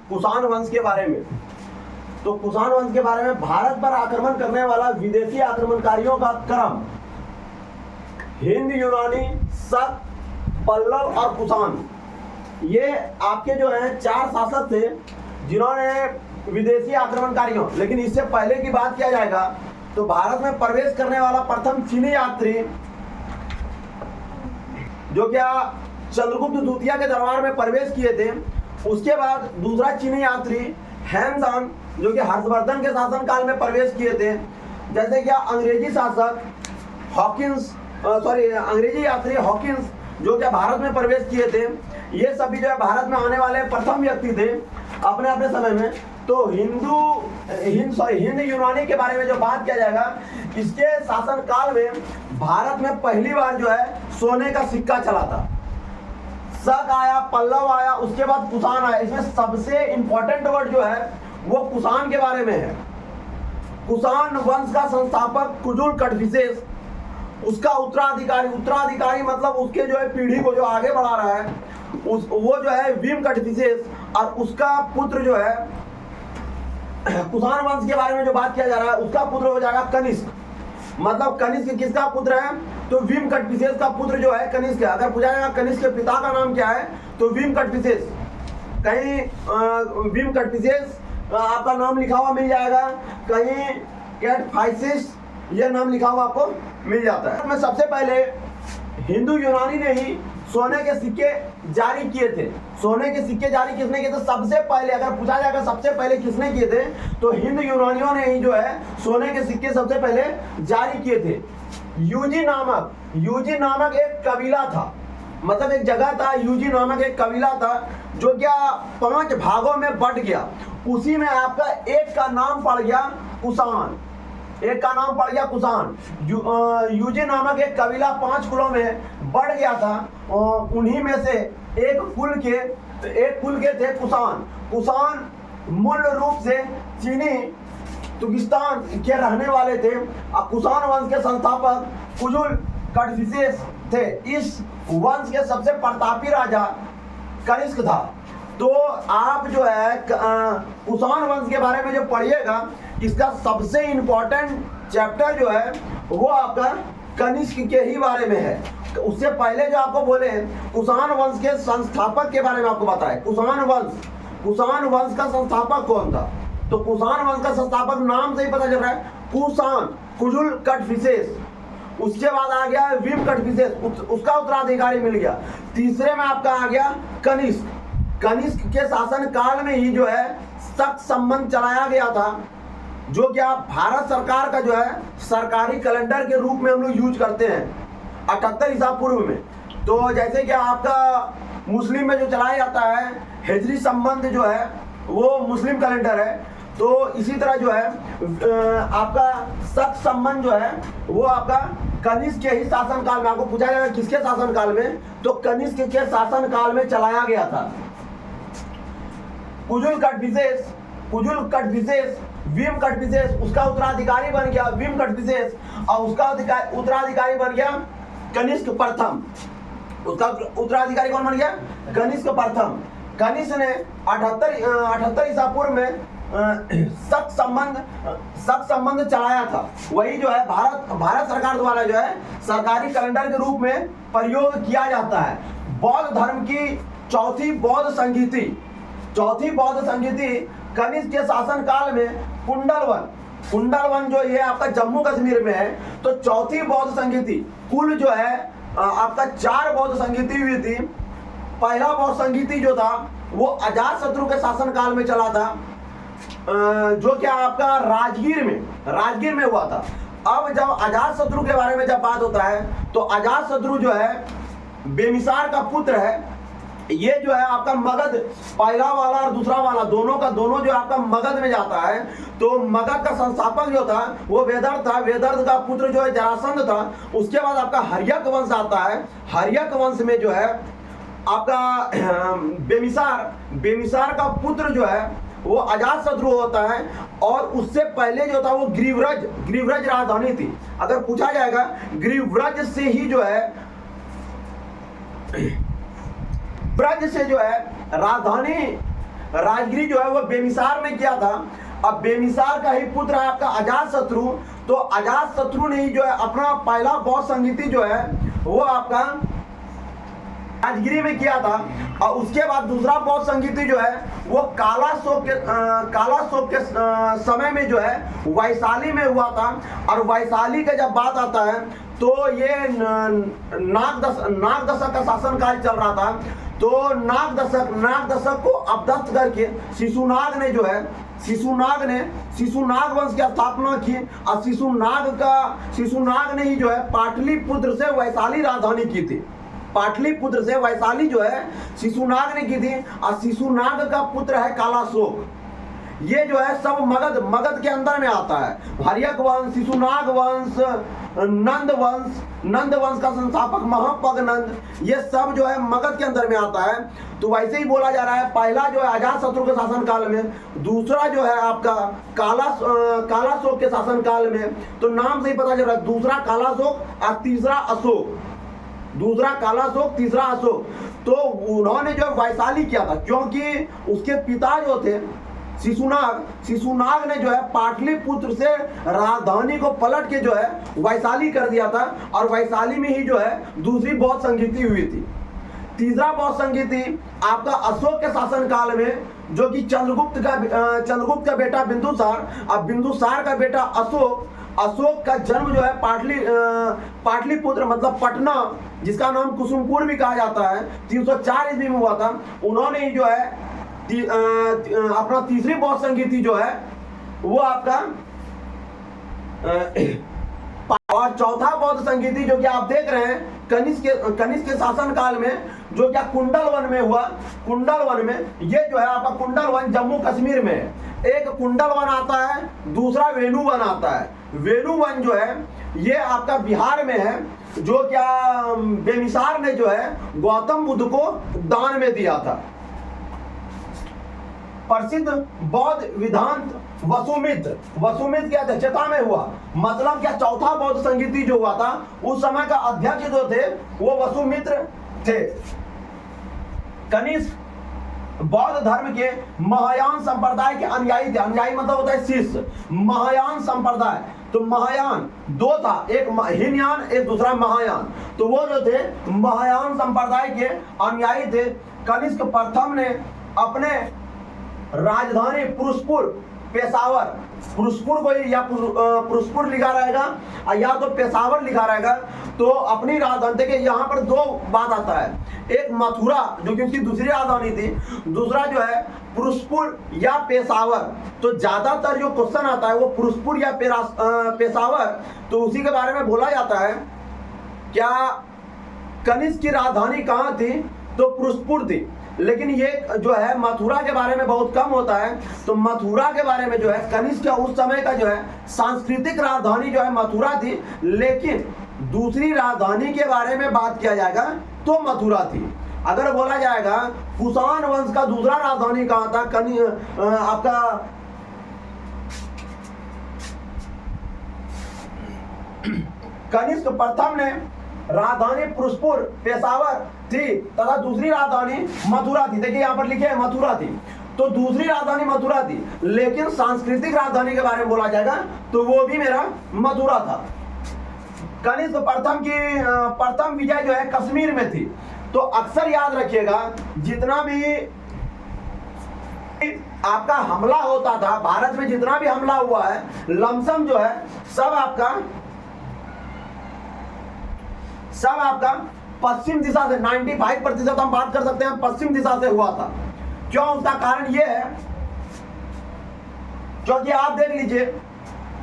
कुषाण वंश के बारे में। तो कुषाण वंश के बारे में, भारत पर आक्रमण करने वाला विदेशी आक्रमणकारियों का क्रम हिंद, यूनानी, शक, पल्लव और कुषाण। ये आपके जो है 4 शासक थे जिन्होंने विदेशी आक्रमणकारियों, लेकिन इससे पहले की बात किया जाएगा तो भारत में प्रवेश करने वाला प्रथम चीनी यात्री जो क्या चंद्रगुप्त द्वितीय के दरबार में प्रवेश किए थे। उसके बाद दूसरा चीनी यात्री हेनदान जो कि हर्षवर्धन के शासनकाल में प्रवेश किए थे। जैसे क्या अंग्रेजी शासक हॉकिंस, अंग्रेजी यात्री हॉकिंस जो क्या भारत में प्रवेश किए थे। ये सभी जो है भारत में आने वाले प्रथम व्यक्ति थे अपने अपने समय में। तो हिंद यूनानी के बारे में जो बात किया जाएगा, इसके शासनकाल में भारत में पहली बार जो है सोने का सिक्का चला था। शक आया, पल्लव आया, उसके बाद कुषाण आया। इसमें सबसे इंपॉर्टेंट वर्ड जो है वो कुषाण के बारे में है। कुषाण वंश का संस्थापक कुजुल कटविशेष, उसका उत्तराधिकारी मतलब उसके जो है पीढ़ी को जो आगे बढ़ा रहा है वो जो है भीम कटविशेष, और उसका पुत्र जो है कुषाण वंश के बारे में जो बात किया जा रहा है उसका पुत्र हो जाएगा कनिष्क। मतलब कनिष्क किसका पुत्र है? तो भीम कटविशेष का पुत्र जो है कनिष्क है। अगर पूछा जाएगा कनिष्क के पिता का नाम क्या है तो भीम कटविशेष। कहीं भीम कटविशेष आपका नाम लिखा हुआ मिल जाएगा, कहीं कैटफाइसिस ये नाम लिखा हुआ आपको मिल जाता है। में सबसे पहले हिंदू यूनानी ने ही सोने के सिक्के जारी किए थे। सोने के सिक्के जारी किसने किए थे? सबसे पहले अगर पूछा जाएगा सबसे पहले किसने किए थे तो हिंद यूनानियों ने ही जो है सोने के सिक्के सबसे पहले जारी किए थे। यूजी नामक एक कबीला था, मतलब एक जगह था, यूजी नामक एक कबीला था जो क्या 5 भागों में बट गया। उसी में आपका एक का नाम पड़ गया कुषाण, एक का नाम पड़ गया कुषाण। यूजी नामक एक कबीला 5 कुलों में बढ़ गया था, उन्हीं में से एक कुल के थे कुषाण। कुषाण मूल रूप से चीनी तुर्किस्तान के रहने वाले थे। कुषाण वंश के संस्थापक कुजुल कटविशेष थे। इस वंश के सबसे प्रतापी राजा कनिष्क था। तो आप जो है कुषाण वंश के बारे में जो पढ़िएगा, इसका सबसे इंपॉर्टेंट चैप्टर जो है वो आपका कनिष्क के ही बारे में है। उससे पहले जो आपको बोले कुषाण वंश के संस्थापक के बारे में आपको बताए। कुषाण वंश का संस्थापक कौन था? तो कुषाण वंश का संस्थापक नाम से ही पता चल रहा है, कुषाण, कुजुल कटविशेष। उसके बाद आ गया भीम कटविशेष, उसका उत्तराधिकारी मिल गया। तीसरे में आपका आ गया कनिष्क। कनिष्क के शासन काल में ही जो है शक संबंध चलाया गया था, जो कि आप भारत सरकार का जो है सरकारी कैलेंडर के रूप में हम लोग यूज करते हैं 78 ईसा पूर्व में। तो जैसे कि आपका मुस्लिम में जो चलाया जाता है हिजरी संबंध जो है वो मुस्लिम कैलेंडर है, तो इसी तरह जो है आपका शक संबंध जो है वो आपका कनिष्क के ही शासन काल में, आपको पूछा जाएगा किसके शासन काल में, तो कनिष्क के शासन काल में चलाया गया था। कुजुल कटविशेष भीम कटविशेष, उसका उत्तराधिकारी बन गया भीम कटविशेष, और उसका उत्तराधिकारी बन गया कनिष्क प्रथम। उसका उत्तराधिकारी कौन बन गया? कनिष्क प्रथम। कनिष्क ने 78 ईसा पूर्व में शक संबंध चलाया था। वही जो है भारत सरकार द्वारा जो है सरकारी कैलेंडर के रूप में प्रयोग किया जाता है। बौद्ध धर्म की चौथी बौद्ध संगीति कनिष्क के शासन काल में कुंडलवन जो ये आपका जम्मू कश्मीर में है। तो चौथी बौद्ध संगीति, कुल जो है आपका 4 बौद्ध संगीति हुई थी। पहला बौद्ध संगीति जो था वो अजातशत्रु के शासन काल में चला था, जो क्या आपका राजगीर में हुआ था। अब जब अजातशत्रु के बारे में जब बात होता है तो अजातशत्रु जो है बेमिसार का पुत्र है। ये जो है आपका मगध, पहला वाला और दूसरा वाला दोनों जो आपका मगध में जाता है। तो मगध का संस्थापक जो था वो वेदर्थ था। वेदर्थ का पुत्र जो है जरासंध था। उसके बाद आपका हर्यक वंश आता है। हर्यक वंश में जो है आपका बेमिसार का पुत्र जो है वो अजातशत्रु होता है। और उससे पहले जो था वो ग्रीवरज राजधानी थी। अगर पूछा जाएगा ग्रीवरज से ही जो है ब्रज से जो है राजगिरी जो है वो बेमिसार ने किया था। अब बेमिसार का ही पुत्र है आपका अजातशत्रु, तो अजातशत्रु ने ही जो है अपना पहला बौद्ध संगीति जो है वो आपका राजगिरी में किया था। और उसके बाद दूसरा बौद्ध संगीति जो है वो काला शोक के समय में जो है वैशाली में हुआ था। और वैशाली का जब बात आता है तो ये नाग दशक का शासनकाल चल रहा था। तो नाग दशक को अपदस्थ करके शिशुनाग वंश की स्थापना की। और शिशुनाग ने ही जो है पाटलिपुत्र से वैशाली राजधानी की थी। पाटलिपुत्र से वैशाली जो है शिशुनाग ने की थी। और शिशुनाग का पुत्र है कालाशोक। ये जो है सब मगध के अंदर में आता है। हर्यक वंश, शिशुनाग वंश, नंद वंश का संस्थापक महापग नंद, ये सब जो है मगध के अंदर में आता है। तो वैसे ही बोला जा रहा है पहला जो है अजातशत्रु के शासनकाल में, दूसरा जो है आपका कालाशोक के शासनकाल में। तो नाम से ही पता चल रहा है, दूसरा कालाशोक और तीसरा अशोक। दूसरा कालाशोक, तीसरा अशोक। तो उन्होंने जो वैशाली किया था, क्योंकि उसके पिता जो थे शिशुनाग ने जो है पाटलिपुत्र से राजधानी को पलट के जो है वैशाली कर दिया था। और वैशाली में ही जो है दूसरी बौद्ध संगीति हुई थी। तीसरा बौद्ध संगीति आपका अशोक के शासनकाल में, जो कि चंद्रगुप्त का बेटा बिंदुसार, अब बिंदुसार का बेटा अशोक का जन्म जो है पाटलिपुत्र मतलब पटना, जिसका नाम कुसुमपुर भी कहा जाता है, 304 ईस्वी में हुआ था। उन्होंने ही जो है अपना तीसरी बौद्ध संगीति जो है वो आपका और चौथा बौद्ध संगीति जो कि आप देख रहे हैं कनिष्क के शासन काल में, जो क्या कुंडलवन में हुआ। कुंडलवन में ये जो है आपका कुंडलवन जम्मू कश्मीर में है। एक कुंडलवन आता है, दूसरा वेणुवन आता है। वेणुवन जो है ये आपका बिहार में है, जो क्या बेमिसार ने जो है गौतम बुद्ध को दान में दिया था। प्रसिद्ध बौद्ध विद्वान वसुमित्र की अध्यक्षता में हुआ। मतलब क्या चौथा बौद्ध संगीति जो हुआ था उस समय का अध्यक्ष जो थे वो वसुमित्र थे। कनिष्क बौद्ध धर्म के महायान संप्रदाय के अनुयायी थे। अनुयायी मतलब होता है शिष्य। महायान संप्रदाय, तो महायान दो था, एक हीनयान एक दूसरा महायान। तो वो जो थे महायान संप्रदाय के अनुयायी थे। कनिष्क प्रथम ने अपने राजधानी पुरुषपुर को या पुरुषपुर लिखा रहेगा या तो पेशावर लिखा रहेगा। तो अपनी राजधानी, देखिए यहाँ पर दो बात आता है, एक मथुरा जो कि उसकी दूसरी राजधानी थी, दूसरा जो है पुरुषपुर या पेशावर। तो ज्यादातर जो क्वेश्चन आता है वो पुरुषपुर या पेशावर, तो उसी के बारे में बोला जाता है। क्या कनिष्क की राजधानी कहाँ थी? तो पुरुषपुर थी। लेकिन ये जो है मथुरा के बारे में बहुत कम होता है। तो मथुरा के बारे में जो है कनिष्क का उस समय का जो है सांस्कृतिक राजधानी जो है मथुरा थी। लेकिन दूसरी राजधानी के बारे में बात किया जाएगा तो मथुरा थी। अगर बोला जाएगा कुषाण वंश का दूसरा राजधानी कहाँ था, आपका कनिष्क प्रथम ने राजधानी पुरुषपुर पेशावर थी तथा दूसरी राजधानी मथुरा थी। देखिए यहाँ पर लिखे है मथुरा थी, तो दूसरी राजधानी मथुरा थी। लेकिन सांस्कृतिक राजधानी के बारे में बोला जाएगा तो वो भी मेरा मथुरा था। कनिष्क प्रथम की प्रथम विजय जो है कश्मीर में थी। तो अक्सर याद रखिएगा जितना भी आपका हमला होता था भारत में, जितना भी हमला हुआ है लमसम जो है सब आपका पश्चिम दिशा से 95% हम बात कर सकते हैं पश्चिम दिशा से हुआ था। क्यों? उसका कारण यह है क्योंकि आप देख लीजिए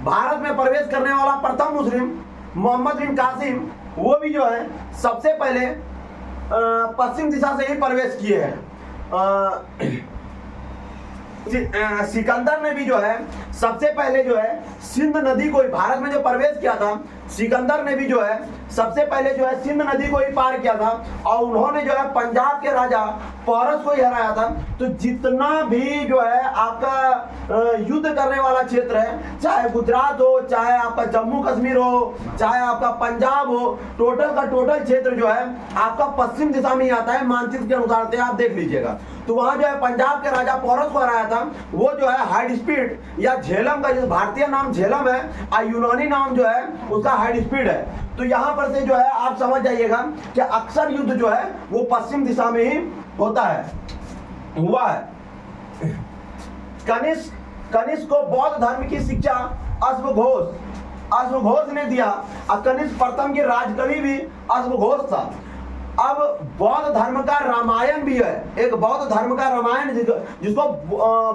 भारत में प्रवेश करने वाला प्रथम मुस्लिम मोहम्मद बिन कासिम, वो भी जो है सबसे पहले पश्चिम दिशा से ही प्रवेश किए हैं। सिकंदर ने भी जो है सबसे पहले जो है सिंध नदी को भारत में जो प्रवेश किया था सिकंदर ने भी जो है सबसे पहले जो है सिंध नदी को ही पार किया था और उन्होंने जो है पंजाब के राजा पोरस को ही हराया था। तो जितना भी जो है आपका युद्ध करने वाला क्षेत्र है, चाहे गुजरात हो, चाहे आपका जम्मू कश्मीर हो, चाहे आपका पंजाब हो, टोटल का टोटल क्षेत्र जो है आपका पश्चिम दिशा में ही आता है मानचित्र के अनुसार से, आप देख लीजिएगा। तो वहां जो है पंजाब के राजा पोरस को हराया था। वो जो है हाइड स्पीड या झेलम का, जो भारतीय नाम झेलम है और यूनानी नाम जो है उसका हाइड स्पीड है। तो यहाँ पर से जो है आप समझ जाइएगा कि अक्सर युद्ध जो है वो पश्चिम दिशा में ही होता है, हुआ है। कनिष्क को बौद्ध धर्म की शिक्षा अश्वघोष ने दिया और कनिष्क प्रथम की राजकवि भी अश्वघोष था। अब बौद्ध धर्म का रामायण भी है, एक बौद्ध धर्म का रामायण जिसको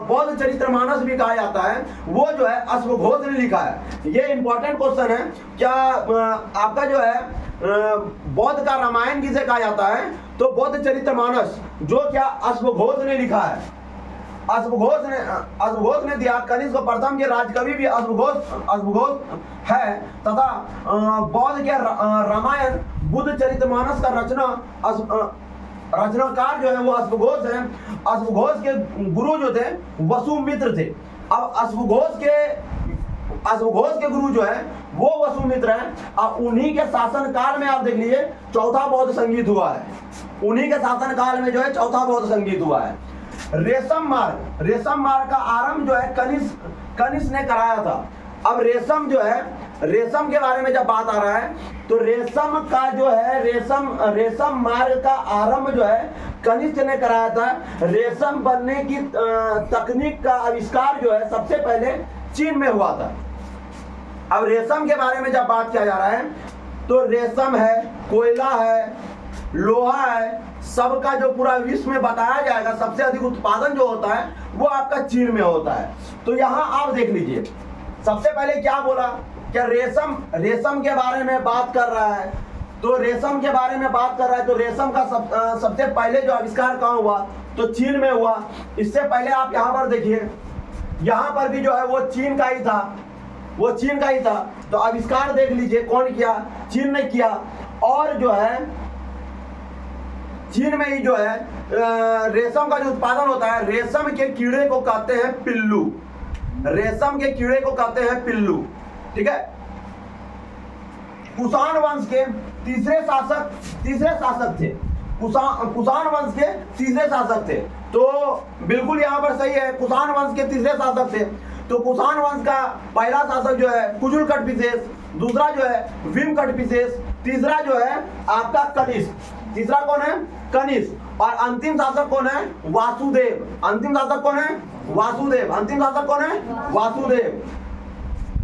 बौद्ध चरित्रमानस भी कहा जाता है, वो जो है अश्वघोष ने लिखा है। ये इंपॉर्टेंट क्वेश्चन है, क्या आपका जो है बौद्ध का रामायण किसे कहा जाता है? तो बौद्ध चरित्रमानस, जो क्या अश्वघोष ने लिखा है। अश्वघोष ने दिया। कनिष्क प्रथम के राजकवि भी अश्वघोष है तथा बौद्ध के रामायण बुद्ध चरितमानस का रचनाकार जो है वो अश्वघोष है। अश्वघोष के गुरु जो थे वसुमित्र थे। अब अश्वघोष के गुरु जो है वो वसुमित्र है और उन्हीं के शासन काल में आप देख लीजिए चौथा बौद्ध संगीत हुआ है। उन्हीं के शासन काल में जो है चौथा बौद्ध संगीत हुआ है। रेशम मार्ग का आरंभ जो है कनिष्क ने कराया था। अब रेशम जो है, रेशम के बारे में जब बात आ रहा है तो रेशम का जो है रेशम मार्ग का आरंभ जो है कनिष्क ने कराया था। रेशम बनने की तकनीक का आविष्कार जो है सबसे पहले चीन में हुआ था। अब रेशम के बारे में जब बात किया जा रहा है तो रेशम है, कोयला है, लोहा है, सबका जो पूरा विश्व में बताया जाएगा सबसे अधिक उत्पादन जो होता है वो आपका चीन में होता है। तो यहाँ आप देख लीजिए सबसे पहले क्या बोला, क्या रेशम के बारे में बात कर रहा है। तो रेशम के बारे में बात कर रहा है तो रेशम का सबसे पहले जो आविष्कार कहाँ हुआ तो चीन में हुआ। इससे पहले आप यहाँ पर देखिए, यहाँ पर भी जो है वो चीन का ही था, तो आविष्कार देख लीजिए कौन किया, चीन ने किया। और जो है चीन में ही जो है रेशम का जो उत्पादन होता है, रेशम के कीड़े को कहते हैं पिल्लू। रेशम के कीड़े को कहते हैं पिल्लू, ठीक है। कुषाण वंश के तीसरे शासक थे। कुषाण वंश के तीसरे शासक थे। तो बिल्कुल यहाँ पर सही है, कुषाण वंश के तीसरे शासक थे। तो कुषाण वंश का पहला शासक जो है कुजुल कटपिसेस, दूसरा जो है भीम कटपिसेस, तीसरा जो है आपका कनिष्क। तीसरा कौन है? कनिष्क। और अंतिम शासक कौन है? वासुदेव। अंतिम शासक कौन है? वासुदेव।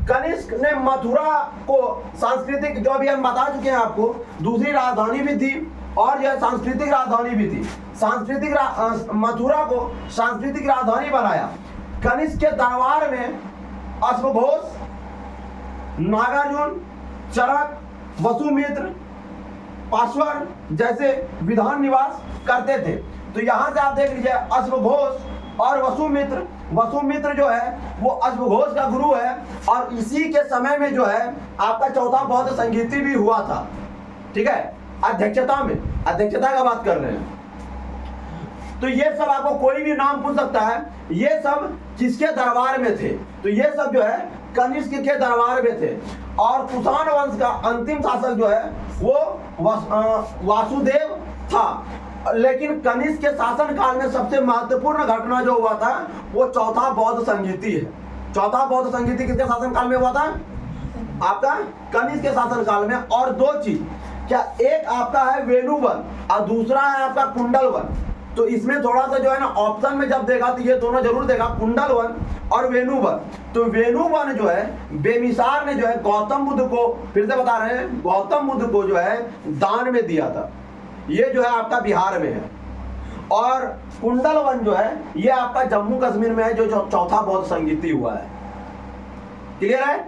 कनिष्क ने मथुरा को सांस्कृतिक, जो अभी हम बता चुके हैं आपको, दूसरी राजधानी भी थी और यह सांस्कृतिक राजधानी भी थी। मथुरा को सांस्कृतिक राजधानी बनाया। कनिष्क के दरबार में अश्वघोष, नागार्जुन, चरक, वसुमित्र, पाश्वर जैसे विद्वान निवास करते थे। तो यहाँ से आप देख लीजिए अश्वघोष और वसुमित्र जो है वो अश्वघोष का गुरु है और इसी के समय में जो है आपका चौथा बौद्ध संगीति भी हुआ था, ठीक है। अध्यक्षता का बात कर रहे हैं। तो ये सब आपको कोई भी नाम पूछ सकता है, ये सब किसके दरबार में थे? तो ये सब जो है कनिष्क के दरबार में थे। और कुषाण वंश का अंतिम शासक जो है वो वासुदेव था। लेकिन कनिष्क के शासन काल में सबसे महत्वपूर्ण घटना जो हुआ था वो चौथा बौद्ध संगीति है। चौथा बौद्ध संगीति किसके शासन काल में हुआ था? आपका कनिष्क के शासन काल में। और दो चीज, क्या एक आपका है वेणुवन और दूसरा है आपका कुंडलवन। तो इसमें थोड़ा सा जो है ना ऑप्शन में जब देगा तो ये दोनों जरूर देगा, कुंडलवन और वेणुवन। तो वेणुवन जो है बेमिसार ने जो है गौतम बुद्ध को, फिर से बता रहे हैं, गौतम बुद्ध को जो है दान में दिया था। ये जो है आपका बिहार में है। और कुंडलवन जो है ये आपका जम्मू कश्मीर में है, जो चौथा बौद्ध संगीति हुआ है। क्लियर है?